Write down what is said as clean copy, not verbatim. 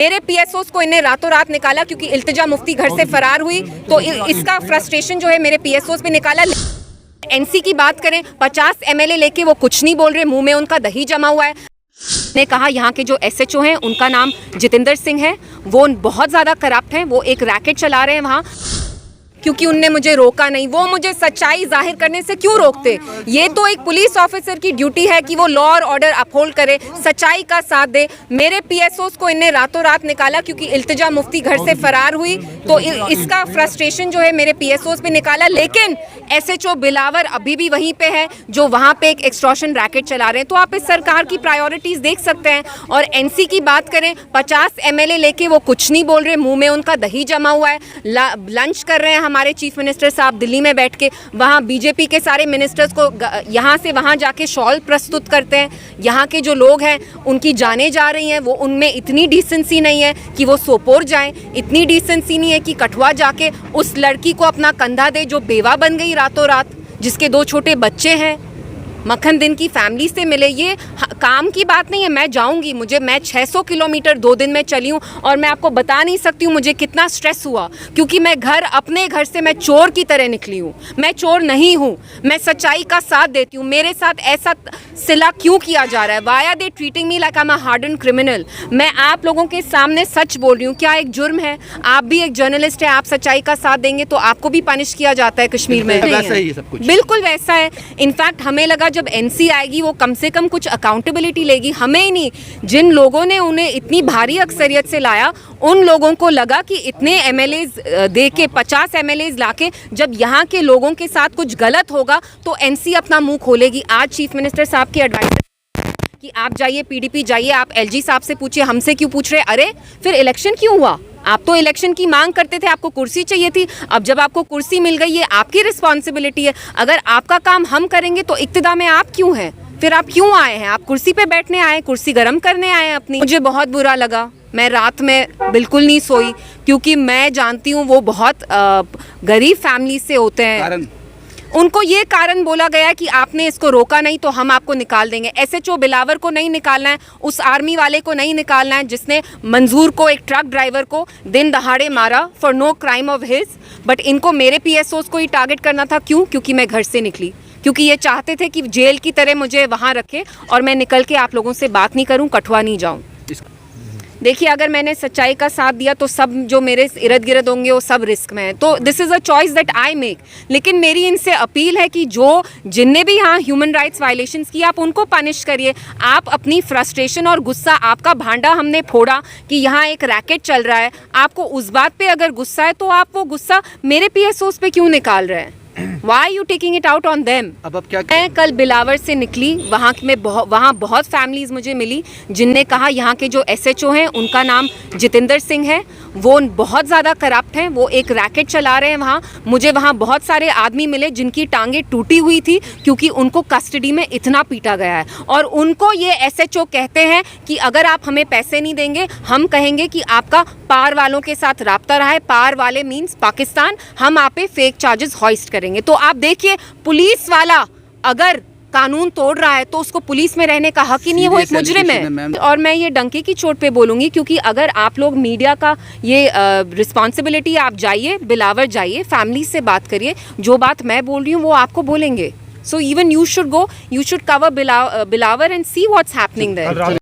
मेरे पीएसओ को इन्हें रातों रात निकाला क्योंकि इल्तिजा मुफ्ती घर से फरार हुई, तो इसका फ्रस्ट्रेशन जो है मेरे पीएसओ पे निकाला। एनसी की बात करें, 50 एमएलए लेके वो कुछ नहीं बोल रहे, मुंह में उनका दही जमा हुआ है। ने कहा यहाँ के जो एसएचओ हैं उनका नाम जितेंद्र सिंह है, वो बहुत ज़्यादा करप्ट हैं, वो एक रैकेट चला रहे हैं वहाँ, क्योंकि उनने मुझे रोका नहीं। वो मुझे सच्चाई जाहिर करने से क्यों रोकते? ये तो एक पुलिस ऑफिसर की ड्यूटी है कि वो लॉ और ऑर्डर अपहोल्ड करे, सच्चाई का साथ दे। मेरे पीएसओस को इन्हें रातों रात निकाला क्योंकि इल्तिजा मुफ्ती घर से फरार हुई, तो इसका फ्रस्ट्रेशन जो है मेरे पीएसओस पे निकाला। लेकिन एसएचओ बिलावर अभी भी वहीं पे है जो वहाँ पे एक एक्सटॉर्शन रैकेट चला रहे हैं। तो आप इस सरकार की प्रायोरिटीज देख सकते हैं। और एनसी की बात करें, 50 एमएलए लेके वो कुछ नहीं बोल रहे, मुंह में उनका दही जमा हुआ है। लंच कर रहे हैं हमारे चीफ मिनिस्टर साहब दिल्ली में बैठ के, वहाँ बीजेपी के सारे मिनिस्टर्स को यहाँ से वहाँ जाके शॉल प्रस्तुत करते हैं। यहाँ के जो लोग हैं उनकी जानें जा रही हैं, वो उनमें इतनी डिसेंसी नहीं है कि वो सोपोर जाएं, इतनी डिसेंसी नहीं है कि कठुआ जाके उस लड़की को अपना कंधा दे जो बेवा बन गई रातों रात, जिसके 2 छोटे बच्चे हैं, मक्खन दिन की फैमिली से मिले। ये काम की बात नहीं है। मैं जाऊंगी, मैं 600 किलोमीटर 2 दिन में चली हूँ और मैं आपको बता नहीं सकती हूँ मुझे कितना स्ट्रेस हुआ, क्योंकि मैं अपने घर से मैं चोर की तरह निकली हूँ। मैं चोर नहीं हूँ, मैं सच्चाई का साथ देती हूँ। मेरे साथ ऐसा सिला क्यों किया जा रहा है? Why are they treating me like I am a harden criminal? मैं आप लोगों के सामने सच बोल रही हूँ। क्या एक जुर्म है? आप भी एक जर्नलिस्ट है, आप सच्चाई का साथ देंगे तो आपको भी पनिश किया जाता है कश्मीर में। वैसा ही सब कुछ बिल्कुल वैसा है। इनफैक्ट हमें लगा जब एनसी आएगी वो कम से कम कुछ अकाउंटेबिलिटी लेगी। हमें ही नहीं, जिन लोगों ने उन्हें इतनी भारी अक्सरियत से लाया उन लोगों को लगा कि इतने एमएलएज दे के 50 एमएलएज लाके जब यहाँ के लोगों के साथ कुछ गलत होगा तो एनसी अपना मुंह खोलेगी। आज चीफ मिनिस्टर साहब की एडवाइस कि आप जाइए पीडीपी जाइए, आप एलजी साहब से पूछिए, हमसे क्यों पूछ रहे? अरे फिर इलेक्शन क्यों हुआ? आप तो इलेक्शन की मांग करते थे, आपको कुर्सी चाहिए थी। अब जब आपको कुर्सी मिल गई है, आपकी रिस्पॉन्सिबिलिटी है। अगर आपका काम हम करेंगे तो इक्तिदा में आप क्यों हैं? फिर आप क्यों आए हैं? आप कुर्सी पे बैठने आए, कुर्सी गर्म करने आए हैं अपनी। मुझे बहुत बुरा लगा, मैं रात में बिल्कुल नहीं सोई, क्योंकि मैं जानती हूँ वो बहुत गरीब फैमिली से होते हैं। उनको ये कारण बोला गया कि आपने इसको रोका नहीं तो हम आपको निकाल देंगे। एसएचओ बिलावर को नहीं निकालना है, उस आर्मी वाले को नहीं निकालना है जिसने मंजूर को, एक ट्रक ड्राइवर को दिन दहाड़े मारा for no crime of his. But इनको मेरे पीएसओस को ही टारगेट करना था। क्यों? क्योंकि मैं घर से निकली, क्योंकि ये चाहते थे कि जेल की तरह मुझे वहाँ रखे और मैं निकल के आप लोगों से बात नहीं करूँ, कठुआ नहीं जाऊँ। देखिए, अगर मैंने सच्चाई का साथ दिया तो सब जो मेरे इर्द गिर्द होंगे वो सब रिस्क में है। तो this is a choice that I make. लेकिन मेरी इनसे अपील है कि जिनने भी यहाँ ह्यूमन राइट्स वायलेशंस किए आप उनको पनिश करिए। आप अपनी फ्रस्ट्रेशन और गुस्सा, आपका भांडा हमने फोड़ा कि यहाँ एक रैकेट चल रहा है, आपको उस बात पे अगर गुस्सा है तो आप वो गुस्सा मेरे पीएसओस पे क्यों निकाल रहे हैं? Why are you taking it out on them? अब क्या? मैं कल बिलावर से निकली, वहाँ बहुत फैमिलीज मुझे मिली जिनने कहा यहाँ के जो एसएचओ हैं उनका नाम जितेंद्र सिंह है, वो बहुत ज़्यादा करप्ट हैं, वो एक रैकेट चला रहे हैं वहाँ। मुझे वहाँ बहुत सारे आदमी मिले जिनकी टांगें टूटी हुई थी क्योंकि उनको कस्टडी में इतना पीटा गया है। और उनको ये एसएचओ कहते हैं कि अगर आप हमें पैसे नहीं देंगे, हम कहेंगे कि आपका पार वालों के साथ राब्ता रहा है। पार वाले मीन्स पाकिस्तान, हम आप पे फेक चार्जेस हॉइस्ट करेंगे। तो आप देखिए, पुलिस वाला अगर कानून तोड़ रहा है तो उसको पुलिस में रहने का हक ही नहीं है, वो एक मुजरिम है। और मैं ये डंके की चोट पे बोलूँगी, क्योंकि अगर आप लोग मीडिया का ये रिस्पॉन्सिबिलिटी, आप जाइए बिलावर जाइए, फैमिली से बात करिए, जो बात मैं बोल रही हूँ वो आपको बोलेंगे। So even you should go, you should cover बिलावर and see what's happening there.